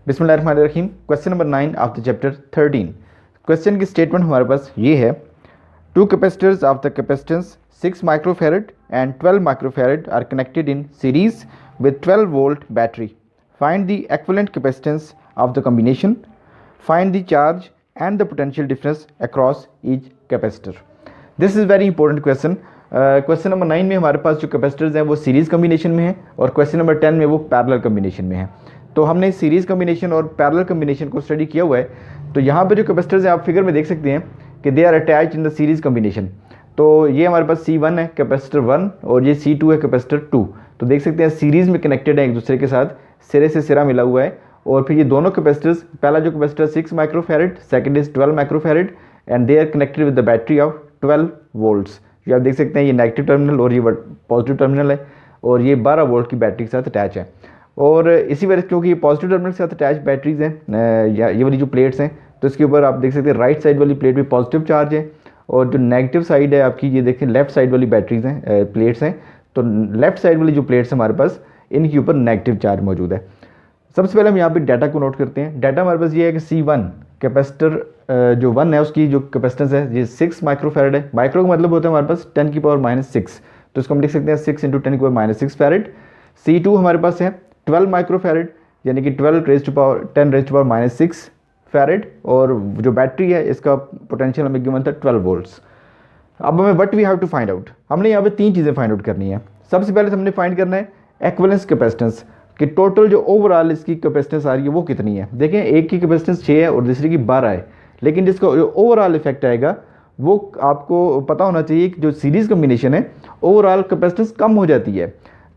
बिस्मिल्लाहिर्रहमानिर्रहीम। Question number 9 of the chapter 13। Question की statement हमारे पास ये है, two capacitors of the capacitance 6 microfarad and 12 microfarad are connected in series with 12 volt battery. Find the equivalent capacitance of the combination. Find the charge and the potential difference across each capacitor. This is very important question. Question number 9 में हमारे पास जो capacitors हैं वो series combination में है और question number 10 में वो पैरेलल कम्बिनेशन में है। तो हमने सीरीज़ कम्बिनेशन और पैरेलल कम्बिनेशन को स्टडी किया हुआ है। तो यहाँ पे जो कैपेसिटर्स हैं आप फिगर में देख सकते हैं कि they are attached in the series combination. तो ये हमारे पास C1 है कैपेसिटर 1 और ये C2 है कैपेसिटर 2। तो देख सकते हैं सीरीज़ में कनेक्टेड है एक दूसरे के साथ, सिरे से सिरा मिला हुआ है। और फिर ये दोनों कैपेसिटर्स, पहला जो capacitor 6 microfarad, second is 12 microfarad and they are connected with the battery of 12 volts. ये आप देख सकते हैं ये नेगेटिव टर्मिनल और ये पॉजिटिव टर्मिनल है और ये 12 वोल्ट की बैटरी के साथ अटैच है। और इसी वजह से क्योंकि ये पॉजिटिव टर्मिनल के साथ अटैच बैटरीज हैं, ये वाली जो प्लेट्स हैं, तो इसके ऊपर आप देख सकते हैं राइट साइड वाली प्लेट पे पॉजिटिव चार्ज है और जो नेगेटिव साइड है आपकी, ये देखें लेफ्ट साइड वाली बैटरीज हैं, प्लेट्स हैं। तो लेफ्ट साइड वाली जो प्लेट्स हमारे पास, इनके ऊपर नेगेटिव चार्ज मौजूद है। सबसे पहले हम यहाँ पे डाटा को नोट करते हैं। डाटा हमारे पास ये है कि C1 कैपेसिटर जो 1 है उसकी जो कैपेसिटेंस है ये 6 माइक्रोफैरड है। माइक्रो का मतलब होता है हमारे पास 10 की पावर -6, तो इसको हम लिख सकते हैं 6 × 10 की पावर -6 फैरड। C2 हमारे पास है 12 माइक्रोफैरड यानी कि 12 10 raised to power -6 फैरड और जो बैटरी है इसका पोटेंशियल हमें गिवन था 12 वोल्ट्स। अब हमें what we have to find out, हमने यहाँ पे 3 चीज़ें फाइंड आउट करनी है। सबसे पहले हमने फाइंड करना है एक्विवेलेंस कैपेसिटेंस कि टोटल जो ओवरऑल इसकी कैपेसिटेंस आ रही है वो कितनी है। देखें एक की कैपेसिटेंस 6 है और दूसरी की 12 है, लेकिन जिसका जो ओवरऑल इफेक्ट आएगा वो आपको पता होना चाहिए कि जो सीरीज़ कम्बिनेशन है ओवरऑल कैपेसिटेंस कम हो जाती है।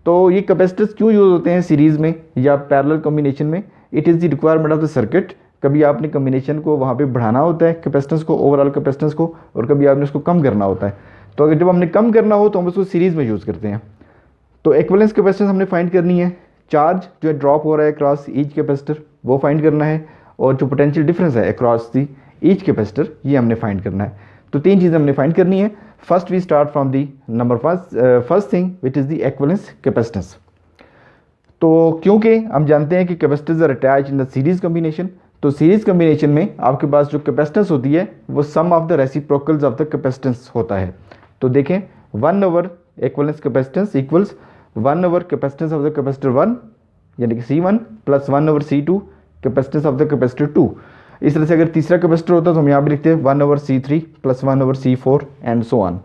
तो ये कैपेसिटर्स क्यों यूज़ होते हैं सीरीज़ में या पैरेलल कम्बिनेशन में? It is the requirement of the circuit. कभी आपने कम्बिनेशन को वहाँ पे बढ़ाना होता है कैपेसिटेंस को, ओवरऑल कैपेसिटेंस को, और कभी आपने उसको कम करना होता है। तो अगर जब हमने कम करना हो तो हम उसको सीरीज़ में यूज़ करते हैं। तो इक्विवेलेंस कैपेसिटेंस हमने फाइंड करनी है, चार्ज जो है ड्रॉप हो रहा है अक्रॉस ईच कैपेसिटर वो फाइंड करना है, और जो पोटेंशियल डिफरेंस है अक्रॉस दी ईच कैपेसिटर ये हमने फाइंड करना है। तो 3 चीज़ें हमने फाइंड करनी है। First we start from the number first thing which is the equivalence capacitance. तो क्योंकि हम जानते हैं कि capacitors are attached in the series combination, तो सीरीज़ कम्बिनेशन में आपके पास जो कैपेसिटेंस होती है वो sum of the reciprocals of the capacitance होता है। तो देखें 1 over equivalence capacitance equals 1 over capacitance of the capacitor 1 यानी कि C1 plus 1 over C2 capacitance of the capacitor 2। इस तरह से अगर तीसरा कैपेसिटर होता तो हम यहाँ भी लिखते हैं 1 over C3 plus 1 over C4 and so on.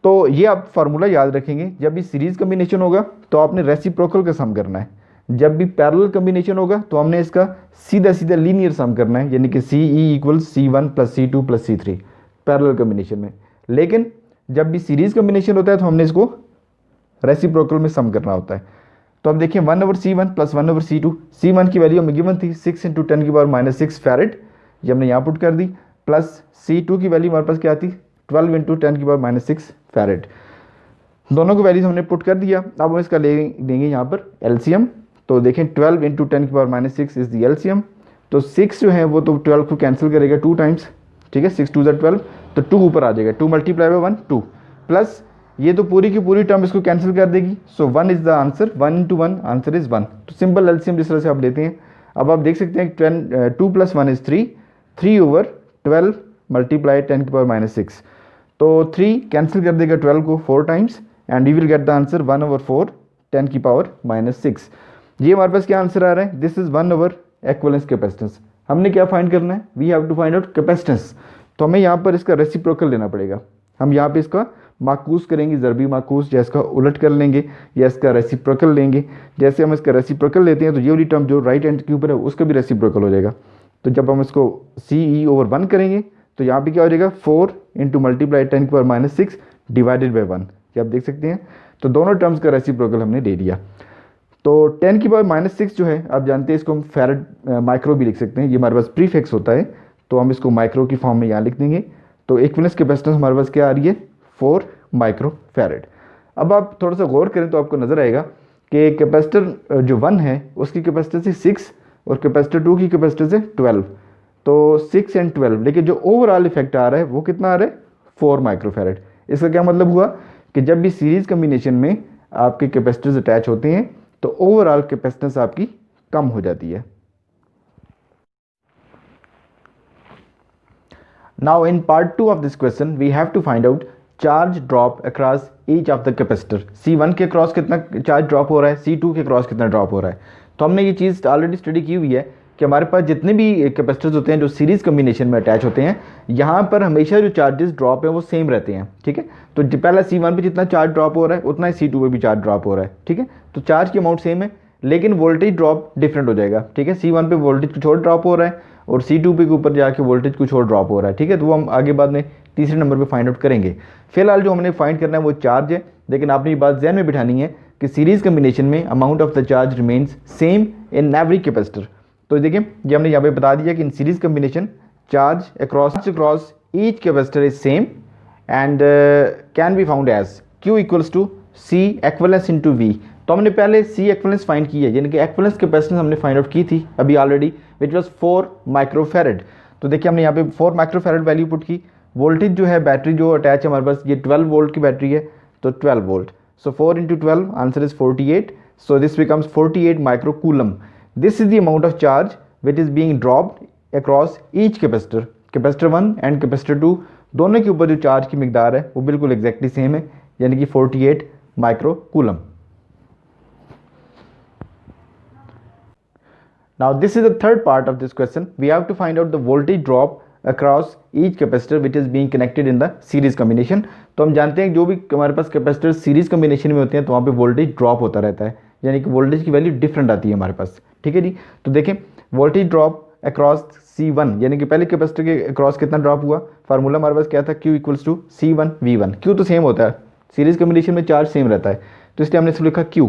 तो ये आप फार्मूला याद रखेंगे, जब भी सीरीज़ कम्बिनेशन होगा तो आपने रेसिप्रोकल का सम करना है, जब भी पैरेलल कम्बिनेशन होगा तो हमने इसका सीधा सीधा लीनियर सम करना है, यानी कि CE equals C1 plus C2 plus C3 parallel combination में। लेकिन जब भी सीरीज़ कम्बिनेशन होता है तो हमने इसको रेसिप्रोकल में सम करना होता है। तो अब देखिए 1 over C1 plus 1 over C2, C1 की वैल्यू हमें गिवन थी 6 × 10 की पावर -6 फैरड, ये हमने यहाँ पुट कर दी, प्लस C2 की वैल्यू हमारे पास क्या थी 12 × 10 की पावर -6 फैरड। दोनों की वैल्यूज हमने पुट कर दिया। अब हम इसका लेंगे यहाँ पर एलसीएम। तो देखें 12 × 10 की पावर -6 इज़ द एलसीएम। तो 6 जो है वो तो 12 को कैंसिल करेगा 2 टाइम्स, ठीक है, 6 2 = 12, तो 2 ऊपर आ जाएगा, 2 × 1 2, प्लस ये तो पूरी की पूरी टर्म इसको कैंसिल कर देगी। सो 1 is the answer, 1 × 1 answer is 1। तो सिंपल एलसीएम जिस तरह से आप लेते हैं। अब आप देख सकते हैं 2 + 1 इज़ 3, 3 ओवर 12 × 10 की पावर -6, तो 3 कैंसिल कर देगा 12 को 4 times and you will get the answer 1 over 4 10 की पावर -6। ये हमारे पास क्या आंसर आ रहा है, this is 1 over equivalence capacitance. हमने क्या फाइंड करना है, we have to find out capacitance. तो हमें यहाँ पर इसका रेसिप्रोकल लेना पड़ेगा। हम यहाँ पे इसका माकूस करेंगे, ज़रबी माकूस, या इसका उलट कर लेंगे या इसका रेसिप्रोकल लेंगे। जैसे हम इसका रेसिप्रोकल लेते हैं तो ये वाली टर्म जो राइट हैंड के ऊपर है उसका भी रेसिप्रोकल हो जाएगा। तो जब हम इसको CE ओवर 1 करेंगे तो यहाँ पे क्या हो जाएगा 4 × × 10 की पावर -6 डिवाइडेड बाई 1, ये आप देख सकते हैं। तो दोनों टर्म्स का रेसिप्रोकल हमने ले लिया। तो 10 की पावर -6 जो है आप जानते हैं इसको हम फैरड माइक्रो भी लिख सकते हैं, ये हमारे पास प्रीफिक्स होता है, तो हम इसको माइक्रो की फॉर्म में यहाँ लिख देंगे। तो इक्विवेलेंस कैपेसिटेंस हमारे पास क्या आ रही है 4 माइक्रोफैरड। अब आप थोड़ा सा गौर करें तो आपको नज़र आएगा कि कैपेसिटर जो 1 है उसकी कैपेसिटेंस है 6 और कैपेसिटर 2 की कैपेसिटेंस है 12, तो 6 और 12, लेकिन जो ओवरऑल इफेक्ट आ रहा है वो कितना आ रहा है 4 माइक्रोफैरड। इसका क्या मतलब हुआ कि जब भी सीरीज़ कम्बिनेशन में आपके कैपेसिटर्स अटैच होते हैं तो ओवरऑल कैपेसिटेंस आपकी कम हो जाती है। Now in part 2 of this question we have to find out charge drop across each of the capacitor. C1 के क्रॉस कितना चार्ज ड्रॉप हो रहा है, C2 के क्रॉस कितना ड्रॉप हो रहा है. तो हमने ये चीज़ ऑलरेडी स्टडी की हुई है कि हमारे पास जितने भी कैपेसिटर्स होते हैं जो सीरीज कम्बिनेशन में अटैच होते हैं, यहाँ पर हमेशा जो चार्जेस ड्रॉप है वो सेम रहते हैं. ठीक है, तो पहला C1 पे जितना चार्ज ड्रॉप हो रहा है उतना ही C2 पे भी चार्ज ड्रॉप हो रहा है. ठीक है, तो चार्ज की अमाउंट सेम है लेकिन वोल्टेज ड्रॉप डिफरेंट हो जाएगा. ठीक है, C1 पे वोल्टेज कुछ और ड्रॉप हो रहा है और C2 पे के ऊपर जाके वोल्टेज कुछ और ड्रॉप हो रहा है. ठीक है, तो वो हम आगे बाद में तीसरे नंबर पे फाइंड आउट करेंगे. फिलहाल जो हमने फाइंड करना है वो चार्ज है, लेकिन आपने ये बात जहन में बिठानी है कि सीरीज कम्बिनेशन में amount of the charge remains same in every capacitor. तो देखिए ये हमने यहाँ पे बता दिया कि in series combination charge across each capacitor is same and can be found as Q equals to C equivalence into V. तो हमने पहले C एक्विवेलेंस फाइंड की है, यानी कि एक्विवेलेंस कैपेसिटेंस हमने फाइंड आउट की थी अभी ऑलरेडी, विच वाज 4 माइक्रोफेरेड. तो देखिए हमने यहाँ पे 4 माइक्रोफेरेड वैल्यू पुट की. वोल्टेज जो है बैटरी जो अटैच है हमारे पास ये 12 वोल्ट की बैटरी है, तो 12 volt. So 4 into 12 answer is 48. So this becomes 48 micro coulomb. This is the amount of charge which is being dropped across each capacitor. Capacitor 1 and capacitor 2 दोनों के ऊपर जो चार्ज की मिकदार है वो बिल्कुल एग्जैक्टली सेम है, यानी कि 48 micro coulomb. Now this is the third part of this question. We have to find out the voltage drop across each capacitor which is being connected in the series combination. तो हम जानते हैं जो भी हमारे पास कैपेसिटर सीरीज कम्बिनेशन में होते हैं तो वहाँ पे वोल्टेज ड्रॉप होता रहता है, यानी कि वोल्टेज की वैल्यू डिफरेंट आती है हमारे पास. ठीक है जी, तो देखें वोल्टेज ड्रॉप अक्रॉस C1, यानी कि पहले कैपेसिटर के अक्रॉस कितना ड्रॉप हुआ. फार्मूला हमारे पास क्या था, Q equals to C1 V1. Q तो सेम होता है, सीरीज कम्बिनेशन में चार्ज सेम रहता है, तो इसलिए हमने इसको लिखा Q.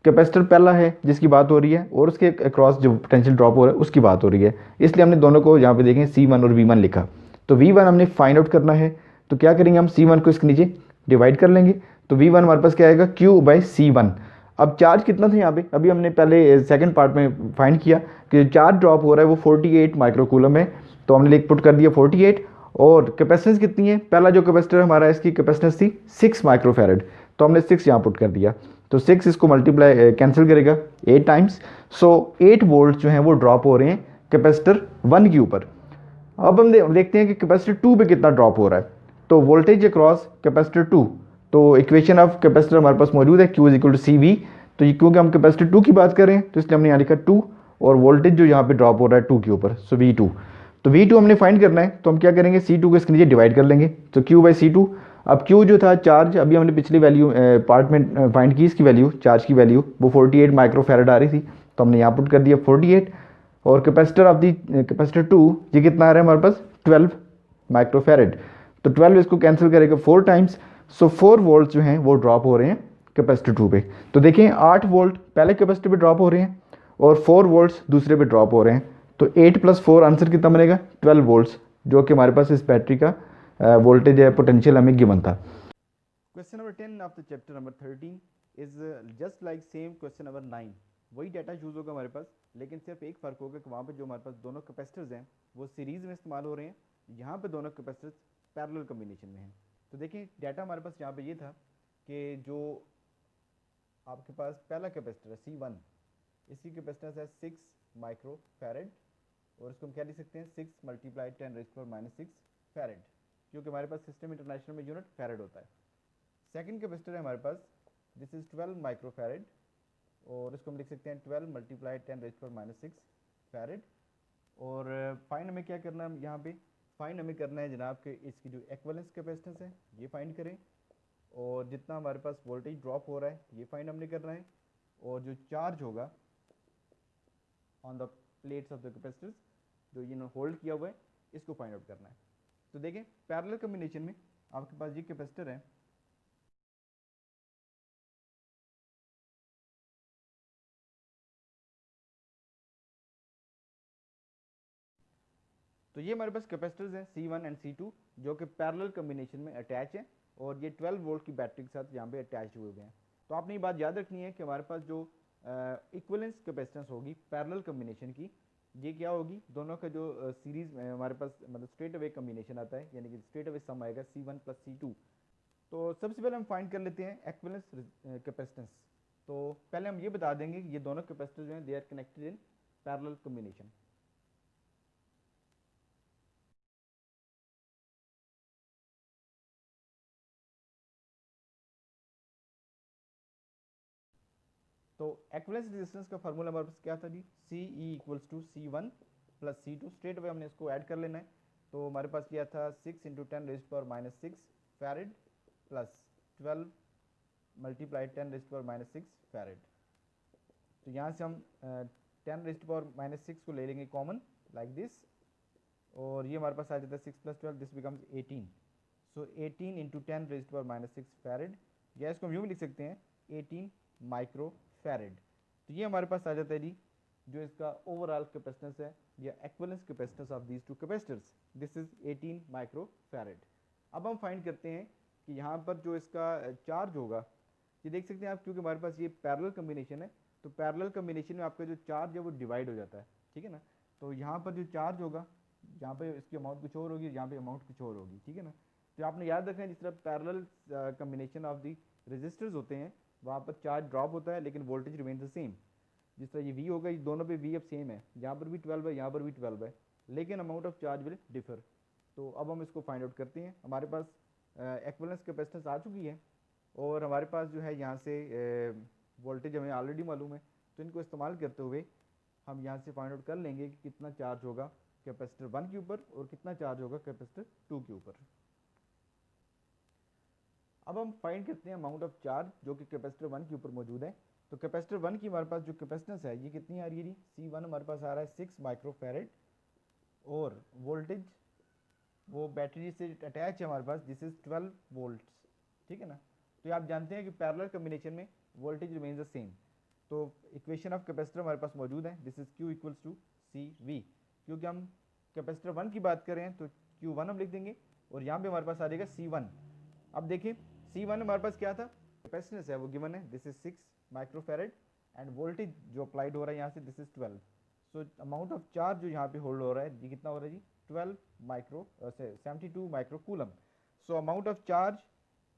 कैपेसिटर पहला है जिसकी बात हो रही है और उसके अक्रॉस जो पोटेंशियल ड्रॉप हो रहा है उसकी बात हो रही है, इसलिए हमने दोनों को यहाँ पे देखें C1 और V1 लिखा. तो V1 हमने फाइंड आउट करना है, तो क्या करेंगे हम C1 को इसके नीचे डिवाइड कर लेंगे, तो V1 हमारे पास क्या आएगा Q बाई C1. अब चार्ज कितना था यहाँ पे, अभी हमने पहले सेकंड पार्ट में फाइंड किया कि चार्ज ड्रॉप हो रहा है वो 48 माइक्रोकूलम है, तो हमने लिख पुट कर दिया 48. और कैपेसिटेंस कितनी है, पहला जो कैपेसिटर हमारा इसकी कैपेसिटेंस थी 6 माइक्रोफेरेड, तो हमने 6 यहाँ पुट कर दिया. तो 6 इसको मल्टीप्लाई कैंसिल करेगा 8 टाइम्स. सो 8 वोल्ट जो हैं वो ड्रॉप हो रहे हैं कैपेसिटर 1 के ऊपर. अब हम देखते हैं कि कैपेसिटर 2 पे कितना ड्रॉप हो रहा है. तो वोल्टेज अक्रॉस कैपेसिटर 2, तो इक्वेशन ऑफ कैपेसिटर हमारे पास मौजूद है Q is equal to CV. तो ये क्योंकि हम कैपेसिटर 2 की बात कर रहे हैं तो इसलिए हमने यहाँ लिखा 2 और वोल्टेज जो यहाँ पे ड्रॉप हो रहा है 2 के ऊपर, सो V2. तो V2 हमने फाइंड करना है, तो हम क्या करेंगे C2 को इसके नीचे डिवाइड कर लेंगे, तो Q बाई C2. अब Q जो था चार्ज, अभी हमने पिछली वैल्यू पार्ट में फाइंड की, इसकी वैल्यू चार्ज की वैल्यू वो 48 माइक्रोफेरेड आ रही थी, तो हमने यहाँ पुट कर दिया 48. और कैपेसिटर ऑफ दी कैपेसिटर 2 ये कितना आ रहा है हमारे पास 12 माइक्रोफेरेड, तो 12 इसको कैंसिल करेगा 4 टाइम्स. सो 4 वोल्ट जो हैं वो ड्रॉप हो रहे हैं कैपेसिटर 2 पे. तो देखें 8 वोल्ट पहले कैपेसिटर पे ड्रॉप हो रहे हैं और 4 वोल्ट्स दूसरे पे ड्रॉप हो रहे हैं, तो 8 + 4 आंसर कितना बनेगा 12 वोल्ट्स, जो कि हमारे पास इस बैटरी का वोल्टेज है पोटेंशियल हमें गिवन था. Question number 10 of the chapter number 13 is just like same question number 9. वही डाटा यूज़ होगा हमारे पास, लेकिन सिर्फ एक फ़र्क होगा कि वहाँ पे जो हमारे पास दोनों कैपेसिटर्स हैं वो सीरीज़ में इस्तेमाल हो रहे हैं, यहाँ पे दोनों कैपेसिटर्स पैरेलल कम्बिनेशन में हैं. तो देखिए डाटा हमारे पास यहाँ पे ये था कि जो आपके पास पहला कैपेसिटर है C1, इसकी कैपेसिटेंस है 6 माइक्रोफेरेड और इसको हम क्या लिख सकते हैं 6 × 10⁻⁻6 फेरेड, क्योंकि हमारे पास सिस्टम इंटरनेशनल में यूनिट फेरेड होता है. सेकंड कैपेसिटर है हमारे पास, दिस इज 12 माइक्रोफेरेड और इसको हम लिख सकते हैं 12 × 10⁻⁻6 फेरेड. और फाइंड हमें क्या करना है, यहाँ पे फाइंड हमें करना है जनाब कि इसकी जो एक्विवेलेंस कैपेसिटेंस है ये फाइंड करें, और जितना हमारे पास वोल्टेज ड्रॉप हो रहा है ये फाइंड हमने करना है, और जो चार्ज होगा on the plates of the capacitors जो ये होल्ड किया हुआ है इसको फाइंड आउट करना है. तो देखें पैरेलल कम्बिनेशन में आपके पास ये कैपेसिटर है, तो ये हमारे पास कैपेसिटर्स हैं C1 एंड C2 जो कि पैरेलल कम्बिनेशन में अटैच है, और ये 12 वोल्ट की बैटरी के साथ यहाँ पे अटैच हुए हुए हैं. तो आपने ये बात याद रखनी है कि हमारे पास जो इक्विवेलेंस कैपेसिटेंस होगी पैरेलल कम्बिनेशन की, ये क्या होगी, दोनों का जो सीरीज में हमारे पास मतलब स्ट्रेट अवे कम्बिनेशन आता है, यानी कि स्ट्रेट अवे सम आएगा C1 + C2. तो सबसे पहले हम फाइंड कर लेते हैं एक्विवेलेंस कैपेसिटेंस. तो पहले हम ये बता देंगे कि ये दोनों कैपेसिटर जो हैं they are connected in parallel combination. तो एक्विवेलेंस रेजिस्टेंस का फार्मूला हमारे पास क्या था जी, C E equals to C1 plus C2। Straight away हमने इसको ऐड कर लेना है। तो हमारे पास क्या था 6 into 10⁻⁻6 farad plus 12 multiply 10⁻⁻6 farad. तो यहाँ से हम 10⁻⁻6 को ले लेंगे कॉमन लाइक दिस, और ये हमारे पास आ जाता है 6 plus 12, this becomes 18। So 18 into 10⁻⁻6 farad, या इसको हम यूँ भी लिख सकते हैं 18 माइक्रो फैरेड। तो ये हमारे पास आ जाता है जी जो इसका ओवरऑल कैपेसिटेंस है या equivalence capacitance of these two capacitors, this is 18 micro farad. अब हम फाइंड करते हैं कि यहाँ पर जो इसका चार्ज होगा, ये देख सकते हैं आप, क्योंकि हमारे पास ये पैरेलल कम्बिनेशन है, तो पैरेलल कम्बिनेशन में आपका जो चार्ज है वो डिवाइड हो जाता है, ठीक है ना। तो यहाँ पर जो चार्ज होगा, यहाँ पे इसकी अमाउंट कुछ और होगी, यहाँ पे अमाउंट कुछ और होगी, ठीक है ना। तो आपने याद रखना है जिस तरह parallel combination of the resistors होते हैं वहाँ पर चार्ज ड्रॉप होता है लेकिन वोल्टेज रिमेन्स द सेम। जिस तरह ये V होगा, ये दोनों पे V अब सेम है, यहाँ पर भी 12 है, यहाँ पर भी 12 है, लेकिन amount of charge will differ. तो अब हम इसको फाइंड आउट करते हैं। हमारे पास एक्विवेलेंस कैपेसिटेंस आ चुकी है और हमारे पास जो है यहाँ से वोल्टेज हमें ऑलरेडी मालूम है, तो इनको इस्तेमाल करते हुए हम यहाँ से फाइंड आउट कर लेंगे कि कितना चार्ज होगा कैपेसिटर 1 के ऊपर और कितना चार्ज होगा कैपेसिटर 2 के ऊपर। अब हम फाइंड करते हैं अमाउंट ऑफ चार्ज जो कि कैपेसिटर 1 के ऊपर मौजूद है। तो कैपेसिटर 1 की हमारे पास जो कैपेसिटेंस है ये कितनी आ रही है जी, C1 हमारे पास आ रहा है 6 माइक्रो फैरेड, और वोल्टेज वो बैटरी से अटैच है हमारे पास, दिस इज 12 वोल्ट्स, ठीक है ना। तो आप जानते हैं कि पैरेलल कम्बिनेशन में वोल्टेज रिमेन्स द सेम। तो इक्वेशन ऑफ कैपेसिटर हमारे पास मौजूद है, this is Q equals to CV। क्योंकि हम कैपेसिटर 1 की बात कर रहे हैं तो Q1 हम लिख देंगे और यहाँ पे हमारे पास आ जाएगा C1। अब देखिए C1 हमारे पास क्या था, कैपेसिटेंस है वो गिवन है, this is 6 micro farad, end voltage जो अप्लाइड हो रहा है यहाँ से this is 12। So amount of charge जो यहाँ पे होल्ड हो रहा है ये कितना हो रहा है जी, 12 micro 72 micro coulomb. So amount of charge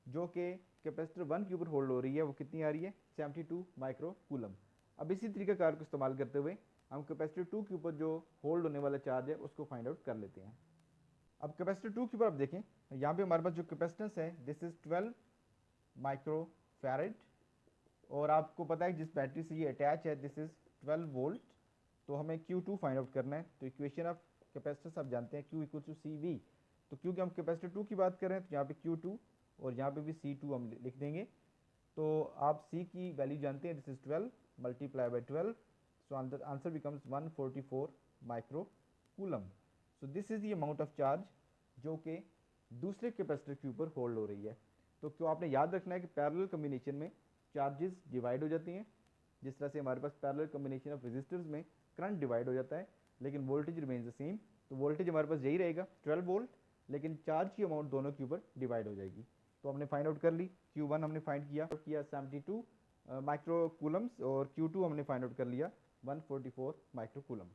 जो कि कैपेसिटर 1 के ऊपर होल्ड हो रही है वो कितनी आ रही है, 72 माइक्रो कूलम। अब इसी तरीका कार को इस्तेमाल करते हुए हम कैपेसिटर 2 के ऊपर जो होल्ड होने वाला चार्ज है उसको फाइंड आउट कर लेते हैं। अब कैपेसिटर 2 के ऊपर आप देखें, यहाँ पे हमारे पास जो कैपेसिटेंस है दिस इज 12 माइक्रो फैरेड, और आपको पता है जिस बैटरी से ये अटैच है दिस इज 12 वोल्ट। तो हमें Q2 फाइंड आउट करना है। तो इक्वेशन ऑफ कैपेसिटेंस आप जानते हैं Q इक्वल टू CV। तो क्योंकि हम कैपेसिटर 2 की बात कर रहे हैं तो यहाँ पे Q2 और यहाँ पे भी C2 हम लिख देंगे। तो आप C की वैल्यू जानते हैं, this is 12 multiply by 12, so answer becomes 144 micro coulomb. So this is the amount of charge जो कि दूसरे कैपेसिटर के ऊपर होल्ड हो रही है। तो क्यों आपने याद रखना है कि पैरेलल कम्बिनेशन में चार्जेस डिवाइड हो जाती हैं, जिस तरह से हमारे पास पैरेलल कम्बिनेशन ऑफ रेजिस्टर्स में करंट डिवाइड हो जाता है लेकिन वोल्टेज रिमेन्स द सेम। तो वोल्टेज हमारे पास यही रहेगा 12 वोल्ट, लेकिन चार्ज की अमाउंट दोनों के ऊपर डिवाइड हो जाएगी। तो हमने फाइंड आउट कर ली, Q1 हमने फाइंड किया 72 माइक्रो कूलम्स, और Q2 हमने फाइंड आउट कर लिया 144 माइक्रो कूलम।